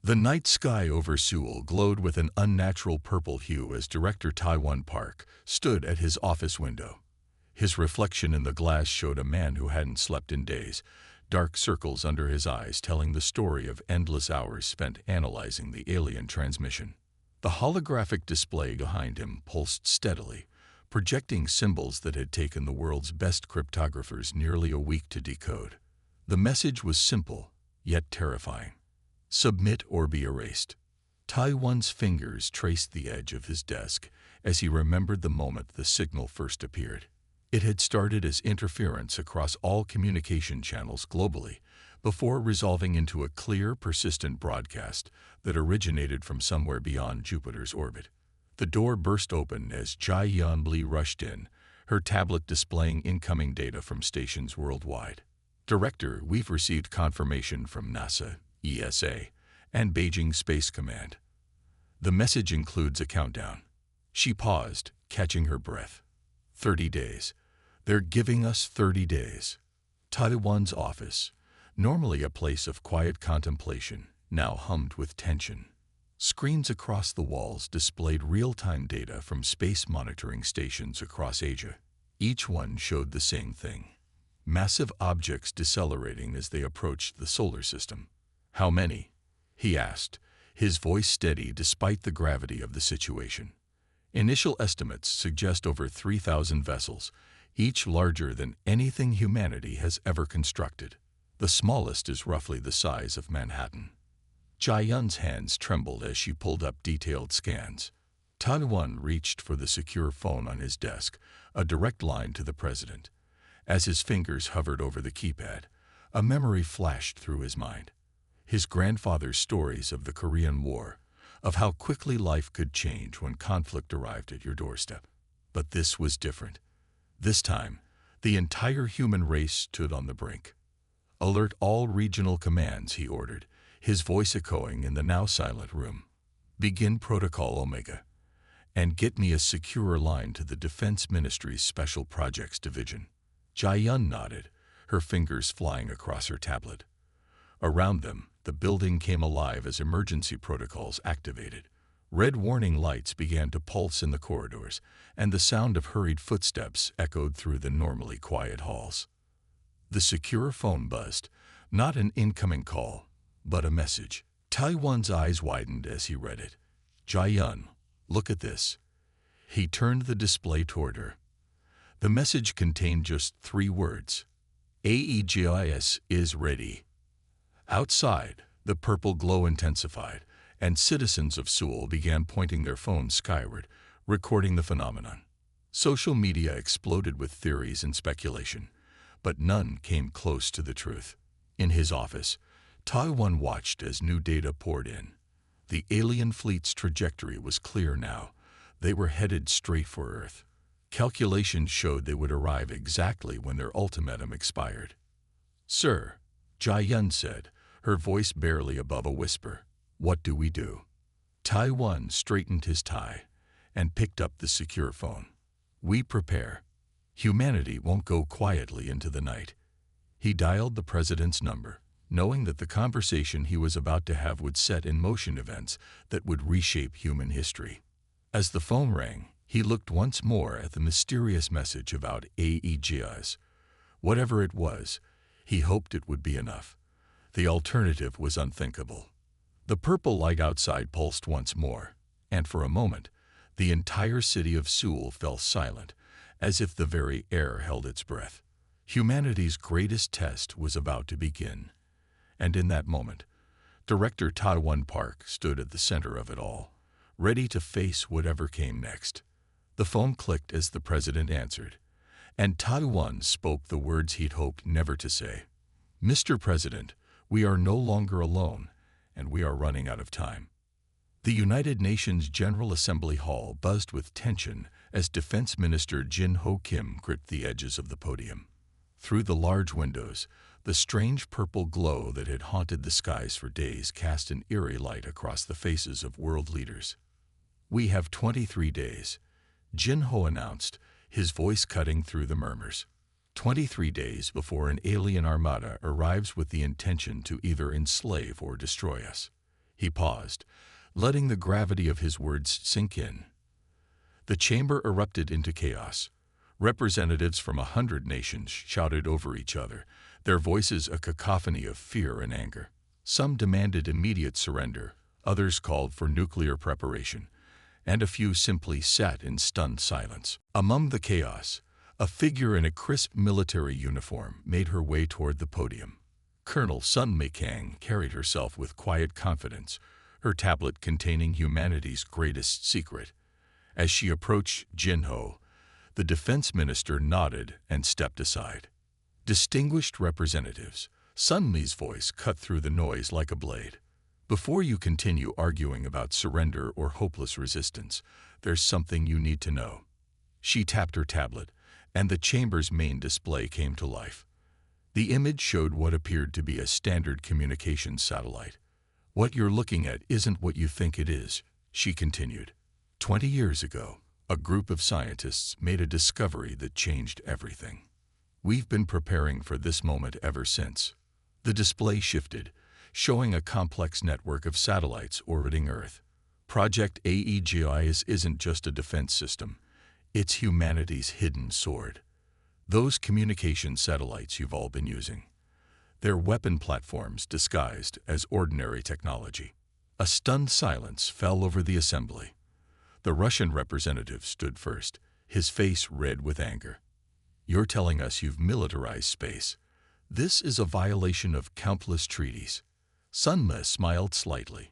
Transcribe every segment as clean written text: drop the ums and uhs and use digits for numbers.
The night sky over Seoul glowed with an unnatural purple hue as Director Taiwan Park stood at his office window. His reflection in the glass showed a man who hadn't slept in days, dark circles under his eyes telling the story of endless hours spent analyzing the alien transmission. The holographic display behind him pulsed steadily, projecting symbols that had taken the world's best cryptographers nearly a week to decode. The message was simple, yet terrifying. Submit or be erased. Taiwan's fingers traced the edge of his desk as he remembered the moment the signal first appeared. It had started as interference across all communication channels globally, before resolving into a clear, persistent broadcast that originated from somewhere beyond Jupiter's orbit. The door burst open as Jai Yun-Li rushed in, her tablet displaying incoming data from stations worldwide. Director, we've received confirmation from NASA, ESA, and Beijing Space Command. The message includes a countdown. She paused, catching her breath. 30 days. They're giving us 30 days. Taiwan's office, normally a place of quiet contemplation, now hummed with tension. Screens across the walls displayed real-time data from space monitoring stations across Asia. Each one showed the same thing. Massive objects decelerating as they approached the solar system. How many? He asked, his voice steady despite the gravity of the situation. Initial estimates suggest over 3,000 vessels, each larger than anything humanity has ever constructed. The smallest is roughly the size of Manhattan. Jai-Yun's hands trembled as she pulled up detailed scans. Taiwan reached for the secure phone on his desk, a direct line to the president. As his fingers hovered over the keypad, a memory flashed through his mind. His grandfather's stories of the Korean War, of how quickly life could change when conflict arrived at your doorstep. But this was different. This time, the entire human race stood on the brink. Alert all regional commands, he ordered, his voice echoing in the now silent room. Begin Protocol Omega, and get me a secure line to the Defense Ministry's Special Projects Division. Jai-Yun nodded, her fingers flying across her tablet. Around them, the building came alive as emergency protocols activated. Red warning lights began to pulse in the corridors, and the sound of hurried footsteps echoed through the normally quiet halls. The secure phone buzzed, not an incoming call, but a message. Taiwan's eyes widened as he read it. Jai-Yun, look at this. He turned the display toward her. The message contained just 3 words. AEGIS is ready. Outside, the purple glow intensified, and citizens of Seoul began pointing their phones skyward, recording the phenomenon. Social media exploded with theories and speculation, but none came close to the truth. In his office, Taiwan watched as new data poured in. The alien fleet's trajectory was clear now. They were headed straight for Earth. Calculations showed they would arrive exactly when their ultimatum expired. Sir, Jai-Yun said, her voice barely above a whisper, what do we do? Taiwan straightened his tie and picked up the secure phone. We prepare. Humanity won't go quietly into the night. He dialed the president's number, knowing that the conversation he was about to have would set in motion events that would reshape human history. As the phone rang, he looked once more at the mysterious message about AEGIS. Whatever it was, he hoped it would be enough. The alternative was unthinkable. The purple light outside pulsed once more, and for a moment, the entire city of Seoul fell silent, as if the very air held its breath. Humanity's greatest test was about to begin. And in that moment, Director Taiwan Park stood at the center of it all, ready to face whatever came next. The phone clicked as the president answered, and Taiwan spoke the words he'd hoped never to say. Mr. President, we are no longer alone, and we are running out of time. The United Nations General Assembly Hall buzzed with tension as Defense Minister Jin Ho Kim gripped the edges of the podium. Through the large windows, the strange purple glow that had haunted the skies for days cast an eerie light across the faces of world leaders. We have 23 days, Jin Ho announced, his voice cutting through the murmurs. 23 days before an alien armada arrives with the intention to either enslave or destroy us. He paused, letting the gravity of his words sink in. The chamber erupted into chaos. Representatives from 100 nations shouted over each other, their voices a cacophony of fear and anger. Some demanded immediate surrender, others called for nuclear preparation, and a few simply sat in stunned silence. Among the chaos, a figure in a crisp military uniform made her way toward the podium. Colonel Sun Mei-Kang carried herself with quiet confidence, her tablet containing humanity's greatest secret. As she approached Jin-Ho, the defense minister nodded and stepped aside. Distinguished representatives, Sun Mi's voice cut through the noise like a blade. Before you continue arguing about surrender or hopeless resistance, there's something you need to know. She tapped her tablet, and the chamber's main display came to life. The image showed what appeared to be a standard communications satellite. What you're looking at isn't what you think it is, she continued. 20 years ago, a group of scientists made a discovery that changed everything. We've been preparing for this moment ever since. The display shifted, showing a complex network of satellites orbiting Earth. Project AEGIS isn't just a defense system. It's humanity's hidden sword. Those communication satellites you've all been using. They're weapon platforms disguised as ordinary technology. A stunned silence fell over the assembly. The Russian representative stood first, his face red with anger. You're telling us you've militarized space. This is a violation of countless treaties. Sun Mi smiled slightly.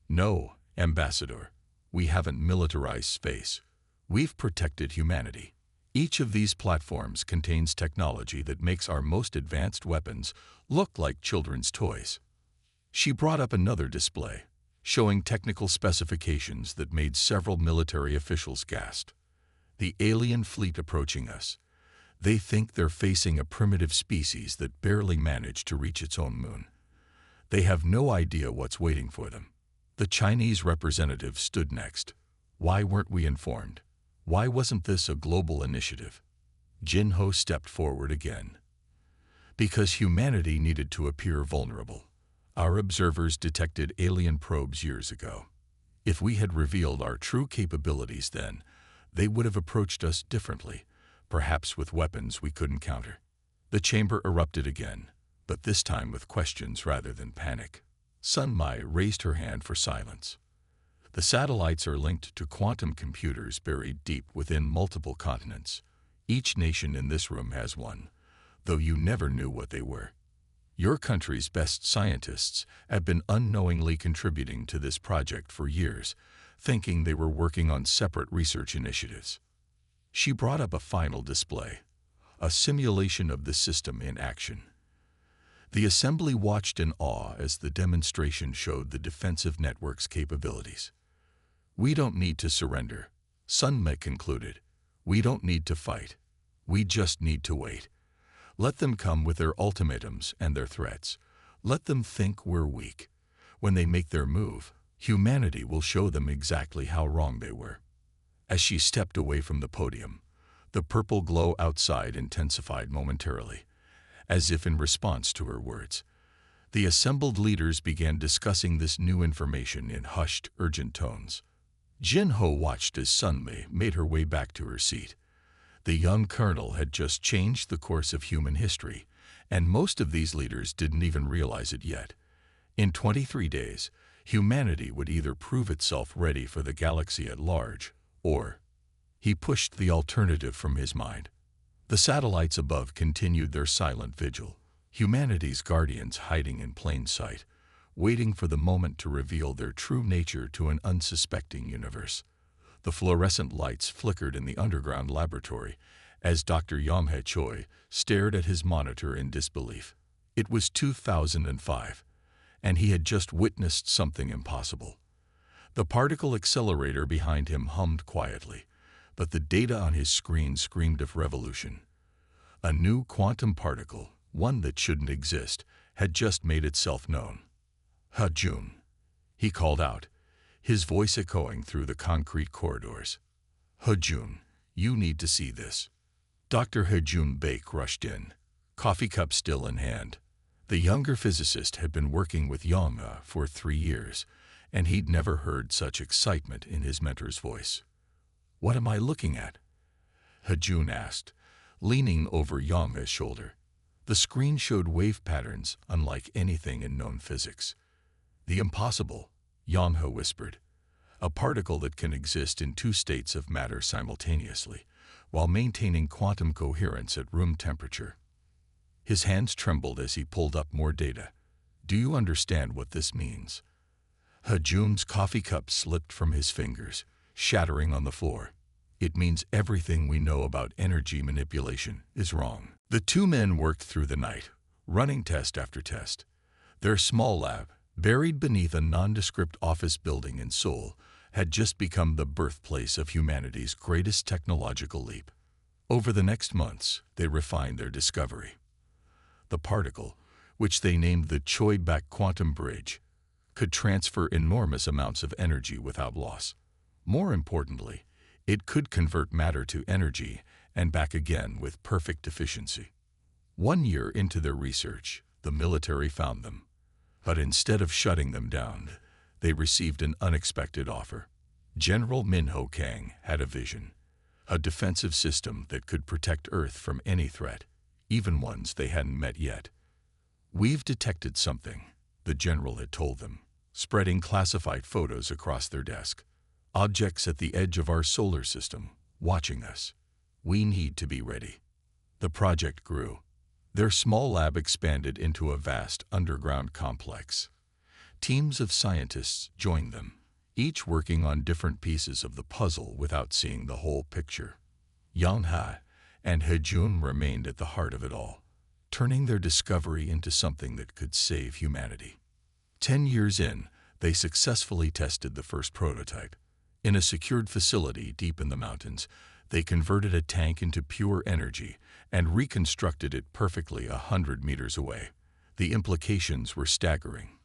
No, Ambassador, we haven't militarized space. We've protected humanity. Each of these platforms contains technology that makes our most advanced weapons look like children's toys. She brought up another display, showing technical specifications that made several military officials gasp. The alien fleet approaching us. They think they're facing a primitive species that barely managed to reach its own moon. They have no idea what's waiting for them. The Chinese representative stood next. Why weren't we informed? Why wasn't this a global initiative? Jin-Ho stepped forward again. Because humanity needed to appear vulnerable. Our observers detected alien probes years ago. If we had revealed our true capabilities then, they would have approached us differently, perhaps with weapons we couldn't counter. The chamber erupted again, but this time with questions rather than panic. Sun Mi raised her hand for silence. The satellites are linked to quantum computers buried deep within multiple continents. Each nation in this room has one, though you never knew what they were. Your country's best scientists have been unknowingly contributing to this project for years, thinking they were working on separate research initiatives. She brought up a final display, a simulation of the system in action. The assembly watched in awe as the demonstration showed the defensive network's capabilities. We don't need to surrender, Sun Mi concluded. We don't need to fight. We just need to wait. Let them come with their ultimatums and their threats. Let them think we're weak. When they make their move, humanity will show them exactly how wrong they were. As she stepped away from the podium, the purple glow outside intensified momentarily, as if in response to her words. The assembled leaders began discussing this new information in hushed, urgent tones. Jin-Ho watched as Sun Mi made her way back to her seat. The young colonel had just changed the course of human history, and most of these leaders didn't even realize it yet. In 23 days, humanity would either prove itself ready for the galaxy at large, or... He pushed the alternative from his mind. The satellites above continued their silent vigil, humanity's guardians hiding in plain sight, waiting for the moment to reveal their true nature to an unsuspecting universe. The fluorescent lights flickered in the underground laboratory as Dr. Yamhe Choi stared at his monitor in disbelief. It was 2005, and he had just witnessed something impossible. The particle accelerator behind him hummed quietly, but the data on his screen screamed of revolution. A new quantum particle, one that shouldn't exist, had just made itself known. "Hajun," he called out, his voice echoing through the concrete corridors. "Hajun, you need to see this." Dr. Hajun Baek rushed in, coffee cup still in hand. The younger physicist had been working with Yonga for 3 years, and he'd never heard such excitement in his mentor's voice. "What am I looking at?" Hajun asked, leaning over Yongha's shoulder. The screen showed wave patterns unlike anything in known physics. "The impossible," Yongha whispered. "A particle that can exist in two states of matter simultaneously, while maintaining quantum coherence at room temperature." His hands trembled as he pulled up more data. "Do you understand what this means?" Hajun's coffee cup slipped from his fingers, shattering on the floor. "It means everything we know about energy manipulation is wrong." The two men worked through the night, running test after test. Their small lab, buried beneath a nondescript office building in Seoul, had just become the birthplace of humanity's greatest technological leap. Over the next months, they refined their discovery. The particle, which they named the Choi-Back quantum bridge, could transfer enormous amounts of energy without loss. More importantly, it could convert matter to energy and back again with perfect efficiency. 1 year into their research, the military found them. But instead of shutting them down, they received an unexpected offer. General Minho Kang had a vision, a defensive system that could protect Earth from any threat, even ones they hadn't met yet. "We've detected something," the general had told them, spreading classified photos across their desk. "Objects at the edge of our solar system, watching us. We need to be ready." The project grew. Their small lab expanded into a vast underground complex. Teams of scientists joined them, each working on different pieces of the puzzle without seeing the whole picture. Yongha and Hajun remained at the heart of it all, turning their discovery into something that could save humanity. 10 years in, they successfully tested the first prototype. In a secured facility deep in the mountains, they converted a tank into pure energy and reconstructed it perfectly 100 meters away. The implications were staggering.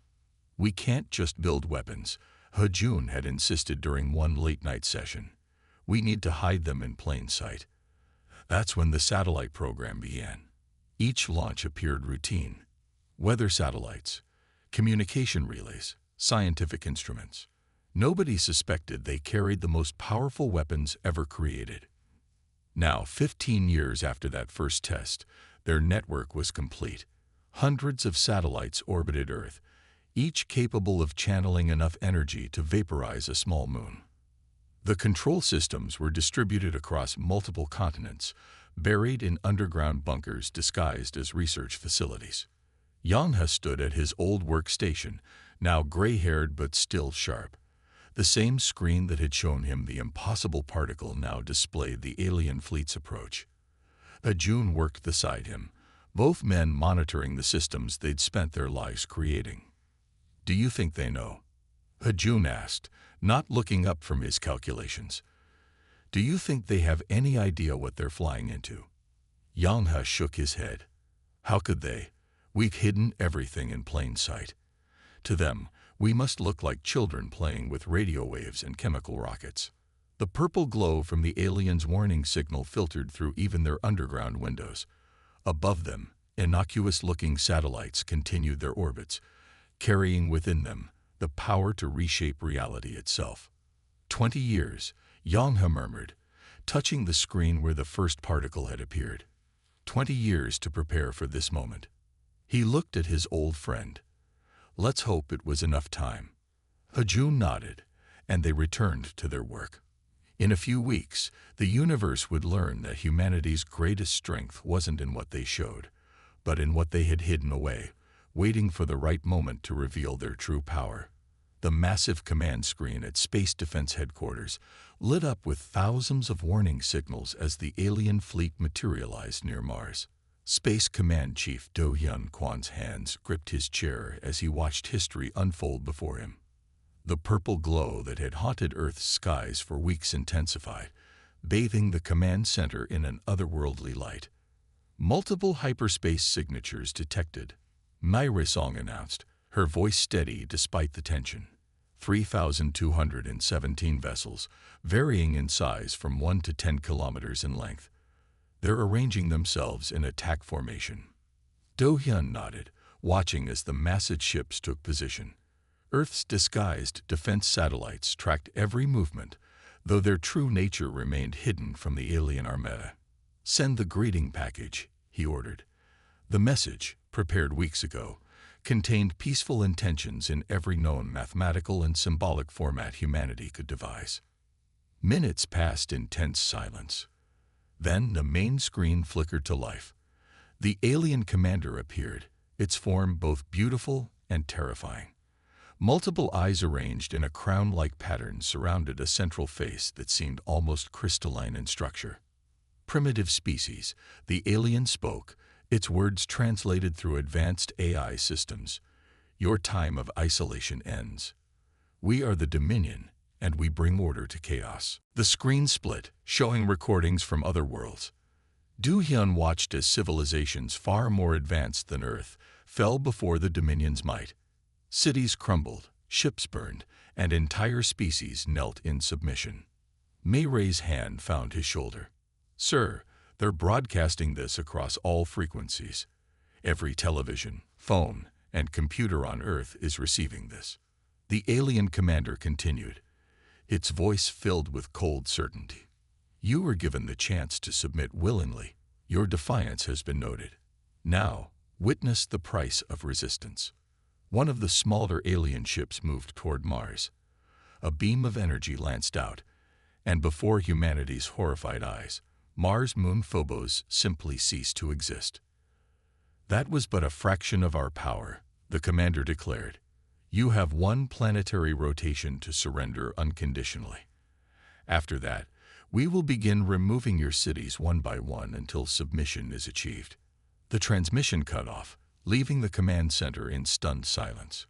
"We can't just build weapons," Hajun had insisted during one late-night session. "We need to hide them in plain sight." That's when the satellite program began. Each launch appeared routine. Weather satellites, communication relays, scientific instruments. Nobody suspected they carried the most powerful weapons ever created. Now, 15 years after that first test, their network was complete. Hundreds of satellites orbited Earth, each capable of channeling enough energy to vaporize a small moon. The control systems were distributed across multiple continents, buried in underground bunkers disguised as research facilities. Yongha stood at his old workstation, now gray-haired but still sharp. The same screen that had shown him the impossible particle now displayed the alien fleet's approach. Hajun worked beside him, both men monitoring the systems they'd spent their lives creating. "Do you think they know?" Hajun asked, not looking up from his calculations. "Do you think they have any idea what they're flying into?" Yongha shook his head. "How could they? We've hidden everything in plain sight. To them, we must look like children playing with radio waves and chemical rockets." The purple glow from the aliens' warning signal filtered through even their underground windows. Above them, innocuous-looking satellites continued their orbits, carrying within them the power to reshape reality itself. 20 years, Yongha murmured, touching the screen where the first particle had appeared. 20 years to prepare for this moment. He looked at his old friend. "Let's hope it was enough time." Hajun nodded, and they returned to their work. In a few weeks, the universe would learn that humanity's greatest strength wasn't in what they showed, but in what they had hidden away, waiting for the right moment to reveal their true power. The massive command screen at Space Defense Headquarters lit up with thousands of warning signals as the alien fleet materialized near Mars. Space Command Chief Do-hyun Kwan's hands gripped his chair as he watched history unfold before him. The purple glow that had haunted Earth's skies for weeks intensified, bathing the command center in an otherworldly light. Multiple hyperspace signatures detected, Narration announced, her voice steady despite the tension. 3,217 vessels, varying in size from 1 to 10 kilometers in length. They're arranging themselves in attack formation. Do-hyun nodded, watching as the massive ships took position. Earth's disguised defense satellites tracked every movement, though their true nature remained hidden from the alien armada. "Send the greeting package," he ordered. The message, prepared weeks ago, contained peaceful intentions in every known mathematical and symbolic format humanity could devise. Minutes passed in tense silence. Then the main screen flickered to life. The alien commander appeared, its form both beautiful and terrifying. Multiple eyes arranged in a crown-like pattern surrounded a central face that seemed almost crystalline in structure. "Primitive species," the alien spoke, its words translated through advanced AI systems. "Your time of isolation ends. We are the Dominion, and we bring order to chaos." The screen split, showing recordings from other worlds. Do-hyun watched as civilizations far more advanced than Earth fell before the Dominion's might. Cities crumbled, ships burned, and entire species knelt in submission. Mayray's hand found his shoulder. "Sir, they're broadcasting this across all frequencies. Every television, phone, and computer on Earth is receiving this." The alien commander continued, its voice filled with cold certainty. "You were given the chance to submit willingly. Your defiance has been noted. Now, witness the price of resistance." One of the smaller alien ships moved toward Mars. A beam of energy lanced out, and before humanity's horrified eyes, Mars moon Phobos simply ceased to exist. "That was but a fraction of our power," the commander declared. "You have one planetary rotation to surrender unconditionally. After that, we will begin removing your cities one by one until submission is achieved." The transmission cut off, leaving the command center in stunned silence.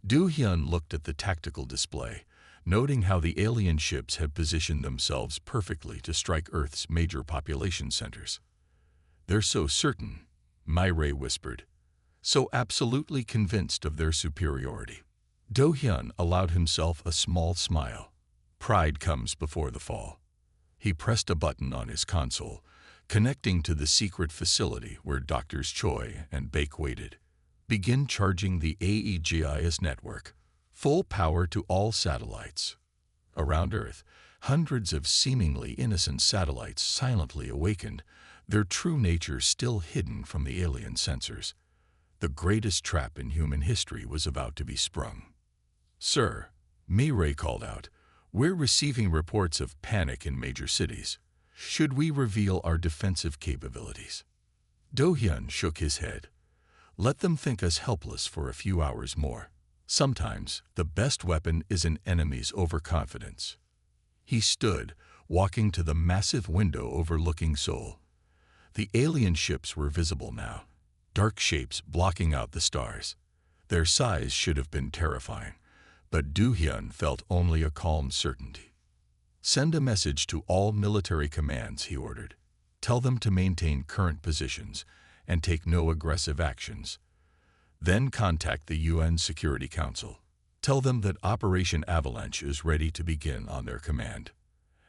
Do-hyun looked at the tactical display, noting how the alien ships had positioned themselves perfectly to strike Earth's major population centers. "They're so certain," Myray whispered, "so absolutely convinced of their superiority." Do-hyun allowed himself a small smile. Pride comes before the fall. He pressed a button on his console, connecting to the secret facility where Doctors Choi and Baek waited. "Begin charging the AEGIS network. Full power to all satellites." Around Earth, hundreds of seemingly innocent satellites silently awakened, their true nature still hidden from the alien sensors. The greatest trap in human history was about to be sprung. "Sir," Myray called out, "we're receiving reports of panic in major cities. Should we reveal our defensive capabilities?" Do-hyun shook his head. "Let them think us helpless for a few hours more. Sometimes the best weapon is an enemy's overconfidence." He stood, walking to the massive window overlooking Seoul. The alien ships were visible now, dark shapes blocking out the stars. Their size should have been terrifying, but Do-hyun felt only a calm certainty. "Send a message to all military commands," he ordered. "Tell them to maintain current positions and take no aggressive actions. Then contact the UN Security Council. Tell them that Operation Avalanche is ready to begin on their command."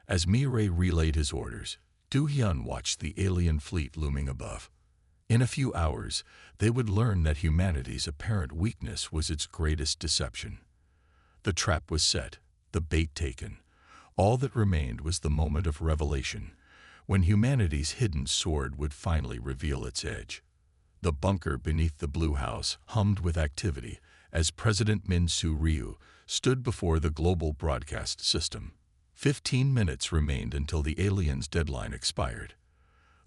As Myray relayed his orders, Do-hyun watched the alien fleet looming above. In a few hours, they would learn that humanity's apparent weakness was its greatest deception. The trap was set, the bait taken. All that remained was the moment of revelation, when humanity's hidden sword would finally reveal its edge. The bunker beneath the Blue House hummed with activity as President Min-soo Ryu stood before the global broadcast system. 15 minutes remained until the alien's deadline expired.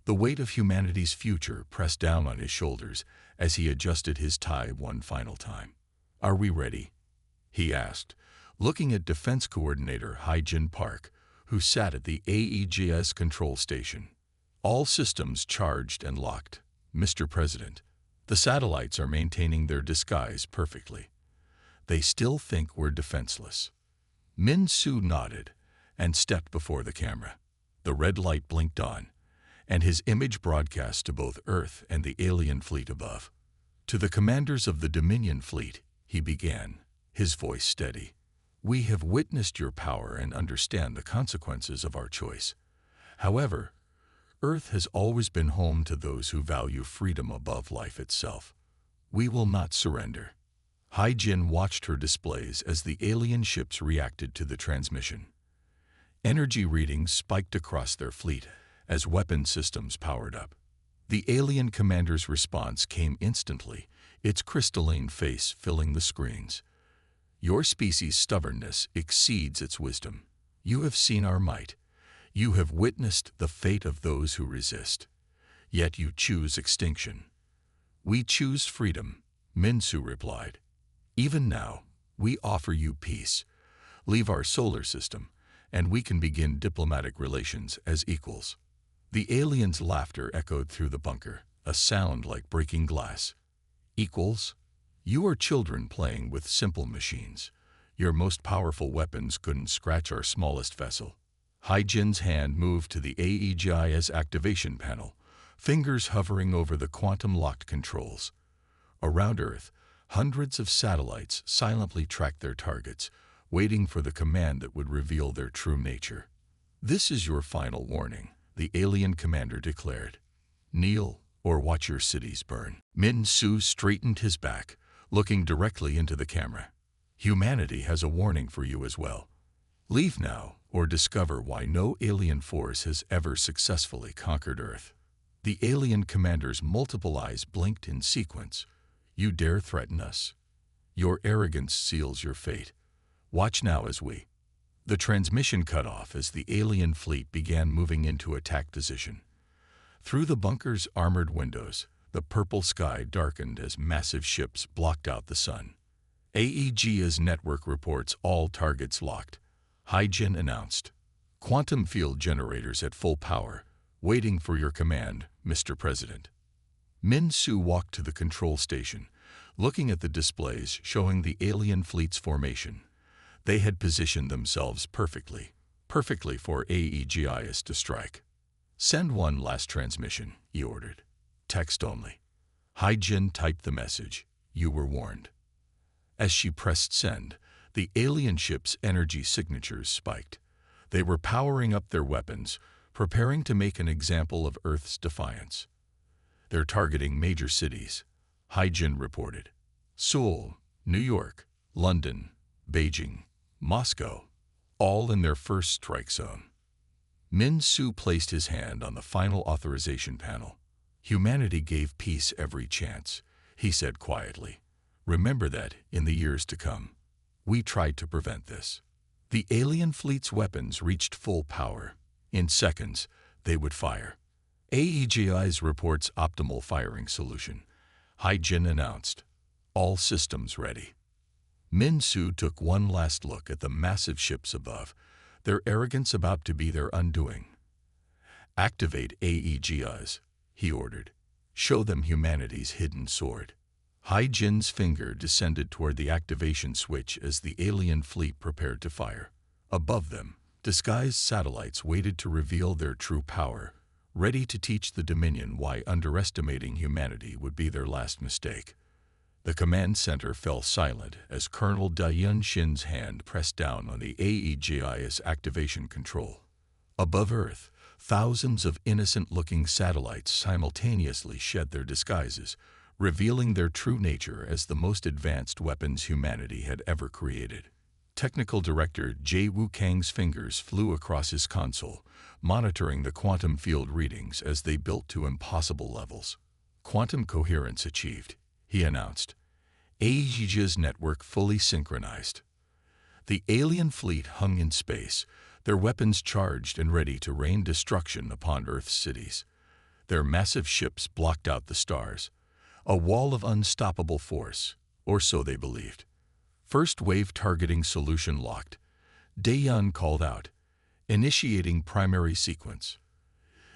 The weight of humanity's future pressed down on his shoulders as he adjusted his tie one final time. "Are we ready?" he asked, looking at Defense Coordinator Hae-jin Park, who sat at the AEGS control station. "All systems charged and locked, Mr. President. The satellites are maintaining their disguise perfectly. They still think we're defenseless." Min-soo nodded and stepped before the camera. The red light blinked on, and his image broadcast to both Earth and the alien fleet above. "To the commanders of the Dominion fleet," he began, his voice steady. "We have witnessed your power and understand the consequences of our choice. However, Earth has always been home to those who value freedom above life itself. We will not surrender. Hai-Jin watched her displays as the alien ships reacted to the transmission. Energy readings spiked across their fleet as weapon systems powered up. The alien commander's response came instantly, its crystalline face filling the screens. Your species' stubbornness exceeds its wisdom. You have seen our might. You have witnessed the fate of those who resist. Yet you choose extinction. We choose freedom, Minsu replied. Even now, we offer you peace. Leave our solar system, and we can begin diplomatic relations as equals. The alien's laughter echoed through the bunker, a sound like breaking glass. Equals? You are children playing with simple machines. Your most powerful weapons couldn't scratch our smallest vessel. Hai-Jin's hand moved to the AEGIS activation panel, fingers hovering over the quantum-locked controls. Around Earth, hundreds of satellites silently tracked their targets, waiting for the command that would reveal their true nature. This is your final warning, the alien commander declared. Kneel or watch your cities burn. Min-Su straightened his back, looking directly into the camera. Humanity has a warning for you as well. Leave now or discover why no alien force has ever successfully conquered Earth. The alien commander's multiple eyes blinked in sequence. You dare threaten us? Your arrogance seals your fate. Watch now as we... The transmission cut off as the alien fleet began moving into attack position. Through the bunker's armored windows, the purple sky darkened as massive ships blocked out the sun. AEGIS network reports all targets locked. Hai-Jin announced. Quantum field generators at full power, waiting for your command, Mr. President. Min-Su walked to the control station, looking at the displays showing the alien fleet's formation. They had positioned themselves perfectly for AEGIS to strike. Send one last transmission, he ordered. Text only. Hai-Jin typed the message. You were warned. As she pressed send, the alien ship's energy signatures spiked. They were powering up their weapons, preparing to make an example of Earth's defiance. They're targeting major cities, Hai-Jin reported. Seoul, New York, London, Beijing, Moscow, all in their first strike zone. Min-Su placed his hand on the final authorization panel. Humanity gave peace every chance, he said quietly. Remember that in the years to come. We tried to prevent this. The alien fleet's weapons reached full power. In seconds, they would fire. AEGIS reports optimal firing solution. Hai-Jin announced. All systems ready. Min-Su took one last look at the massive ships above, their arrogance about to be their undoing. Activate AEGIS, he ordered. Show them humanity's hidden sword. Hai-Jin's finger descended toward the activation switch as the alien fleet prepared to fire. Above them, disguised satellites waited to reveal their true power, ready to teach the Dominion why underestimating humanity would be their last mistake. The command center fell silent as Colonel Da-Yun Shin's hand pressed down on the AEGIS activation control. Above Earth, thousands of innocent-looking satellites simultaneously shed their disguises, revealing their true nature as the most advanced weapons humanity had ever created. Technical Director Jay Wu Kang's fingers flew across his console, monitoring the quantum field readings as they built to impossible levels. Quantum coherence achieved, he announced. AEGIS network fully synchronized. The alien fleet hung in space, their weapons charged and ready to rain destruction upon Earth's cities. Their massive ships blocked out the stars. A wall of unstoppable force, or so they believed. First wave targeting solution locked. Da-Yun called out, initiating primary sequence.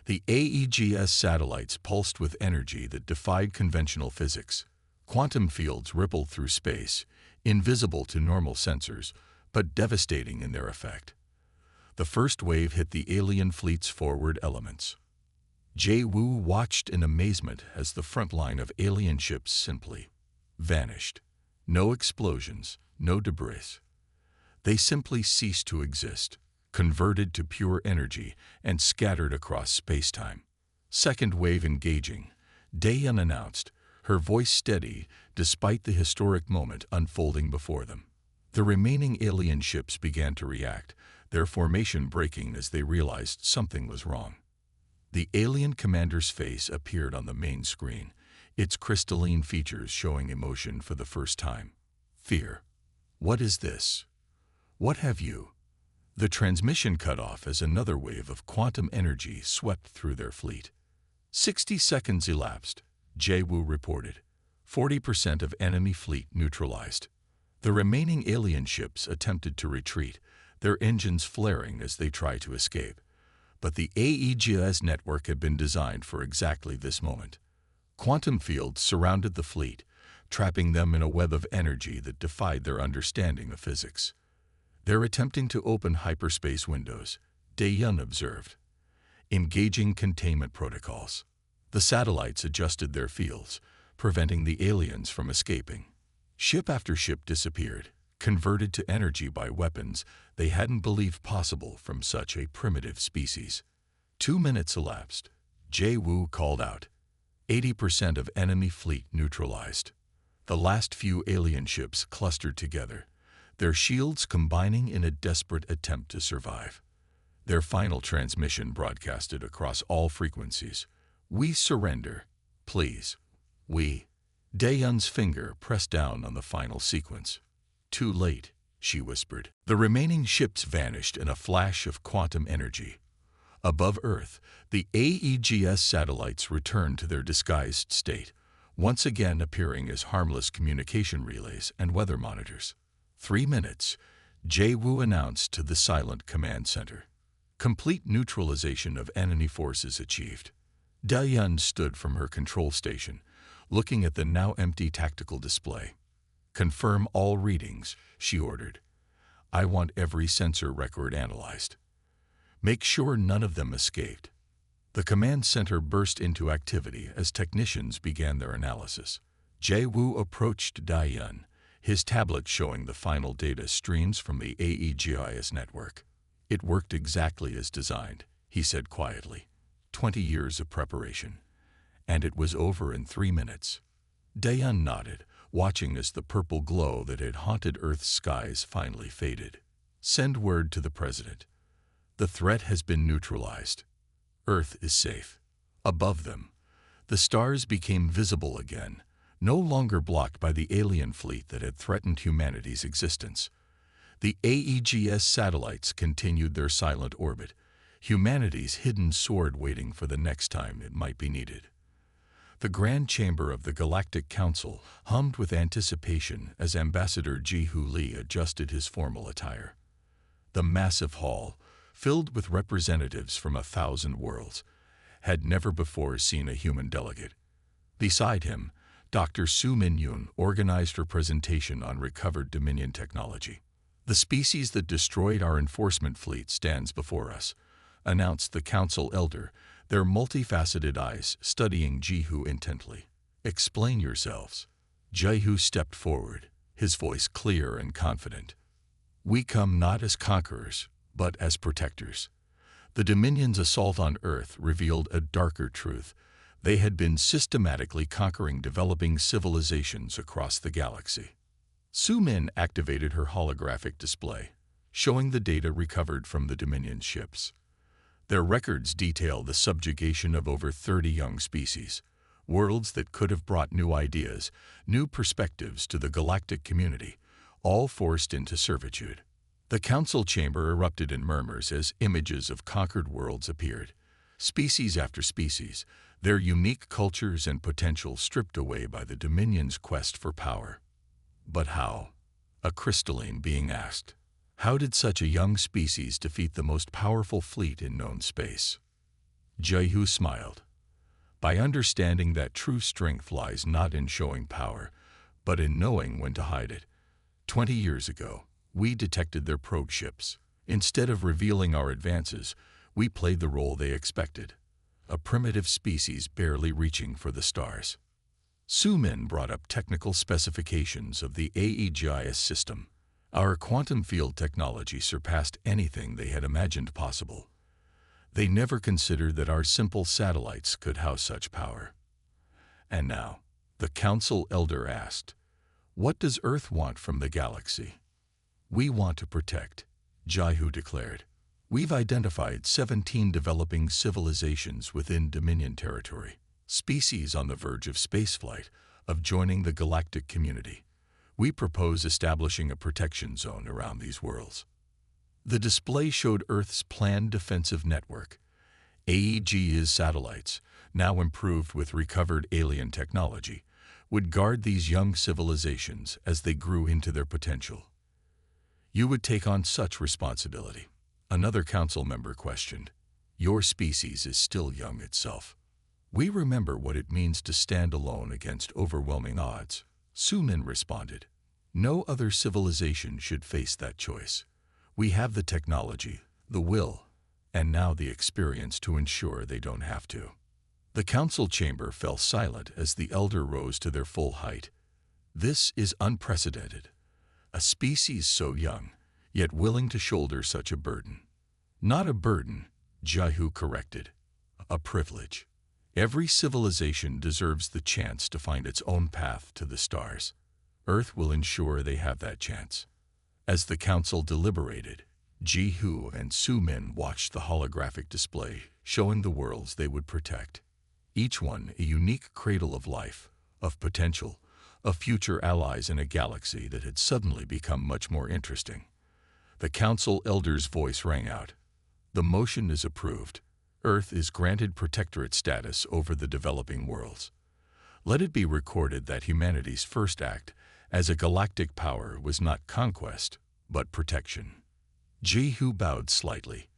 The AEGS satellites pulsed with energy that defied conventional physics. Quantum fields rippled through space, invisible to normal sensors, but devastating in their effect. The first wave hit the alien fleet's forward elements. Jay Wu watched in amazement as the front line of alien ships simply vanished. No explosions, no debris. They simply ceased to exist, converted to pure energy, and scattered across space-time. Second wave engaging, Da-Yun announced, her voice steady despite the historic moment unfolding before them. The remaining alien ships began to react, their formation breaking as they realized something was wrong. The alien commander's face appeared on the main screen, its crystalline features showing emotion for the first time. Fear. What is this? What have you? The transmission cut off as another wave of quantum energy swept through their fleet. 60 seconds elapsed, Jae-woo reported. 40% of enemy fleet neutralized. The remaining alien ships attempted to retreat, their engines flaring as they tried to escape. But the AEGS network had been designed for exactly this moment. Quantum fields surrounded the fleet, trapping them in a web of energy that defied their understanding of physics. They're attempting to open hyperspace windows, Dae-yun observed. Engaging containment protocols. The satellites adjusted their fields, preventing the aliens from escaping. Ship after ship disappeared, converted to energy by weapons they hadn't believed possible from such a primitive species. 2 minutes elapsed. Jae-woo called out. 80% of enemy fleet neutralized. The last few alien ships clustered together, their shields combining in a desperate attempt to survive. Their final transmission broadcasted across all frequencies. We surrender. Please. We. Dae-yun's finger pressed down on the final sequence. Too late, she whispered. The remaining ships vanished in a flash of quantum energy. Above Earth, the AEGS satellites returned to their disguised state, once again appearing as harmless communication relays and weather monitors. 3 minutes, Jae-woo announced to the silent command center. Complete neutralization of enemy forces achieved. Dae-yun stood from her control station, looking at the now empty tactical display. Confirm all readings, she ordered. I want every sensor record analyzed. Make sure none of them escaped. The command center burst into activity as technicians began their analysis. Jae-woo approached Dae-yun, his tablet showing the final data streams from the AEGIS network. It worked exactly as designed, he said quietly. 20 years of preparation. And it was over in 3 minutes. Dae-yun nodded, watching as the purple glow that had haunted Earth's skies finally faded. Send word to the president. The threat has been neutralized. Earth is safe. Above them, the stars became visible again, no longer blocked by the alien fleet that had threatened humanity's existence. The AEGS satellites continued their silent orbit, humanity's hidden sword waiting for the next time it might be needed. The grand chamber of the Galactic Council hummed with anticipation as Ambassador Ji-hoo Lee adjusted his formal attire. The massive hall, filled with representatives from 1,000 worlds, had never before seen a human delegate. Beside him, Dr. Soo Min-yoon organized her presentation on recovered Dominion technology. The species that destroyed our enforcement fleet stands before us, announced the council elder, their multifaceted eyes studying Ji-hoo intently. Explain yourselves. Ji-hoo stepped forward, his voice clear and confident. We come not as conquerors, but as protectors. The Dominion's assault on Earth revealed a darker truth. They had been systematically conquering developing civilizations across the galaxy. Su-min activated her holographic display, showing the data recovered from the Dominion ships. Their records detail the subjugation of over 30 young species, worlds that could have brought new ideas, new perspectives to the galactic community, all forced into servitude. The council chamber erupted in murmurs as images of conquered worlds appeared, species after species, their unique cultures and potential stripped away by the Dominion's quest for power. But how? A crystalline being asked. How did such a young species defeat the most powerful fleet in known space? Jae-hoo smiled. By understanding that true strength lies not in showing power, but in knowing when to hide it. 20 years ago, we detected their probe ships. Instead of revealing our advances, we played the role they expected. A primitive species barely reaching for the stars. Su-min brought up technical specifications of the AEGIS system. Our quantum field technology surpassed anything they had imagined possible. They never considered that our simple satellites could house such power. And now, The council elder asked, "What does Earth want from the galaxy?" "We want to protect," Jihu declared. "We've identified 17 developing civilizations within Dominion territory, species on the verge of spaceflight, of joining the galactic community. We propose establishing a protection zone around these worlds." The display showed Earth's planned defensive network. AEG's satellites, now improved with recovered alien technology, would guard these young civilizations as they grew into their potential. "You would take on such responsibility?" Another council member questioned. "Your species is still young itself." "We remember what it means to stand alone against overwhelming odds," Sumin responded. "No other civilization should face that choice. We have the technology, the will, and now the experience to ensure they don't have to." The council chamber fell silent as the elder rose to their full height. "This is unprecedented. A species so young, yet willing to shoulder such a burden." "Not a burden," Jihu corrected. "A privilege. Every civilization deserves the chance to find its own path to the stars. Earth will ensure they have that chance." As the council deliberated, Jihu and Sumin watched the holographic display showing the worlds they would protect. Each one a unique cradle of life, of potential, of future allies in a galaxy that had suddenly become much more interesting. The council elder's voice rang out. "The motion is approved. Earth is granted protectorate status over the developing worlds. Let it be recorded that humanity's first act as a galactic power was not conquest, but protection." Jihu bowed slightly.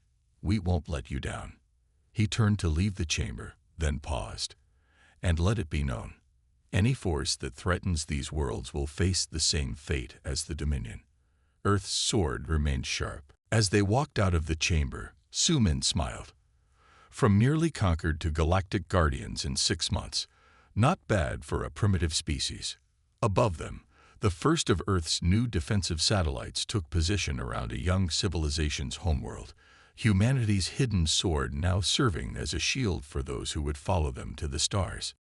"We won't let you down." He turned to leave the chamber, then paused. "And let it be known, any force that threatens these worlds will face the same fate as the Dominion." Earth's sword remained sharp. As they walked out of the chamber, Sumin smiled. From nearly conquered to galactic guardians in 6 months, not bad for a primitive species. Above them, the first of Earth's new defensive satellites took position around a young civilization's homeworld, humanity's hidden sword now serving as a shield for those who would follow them to the stars.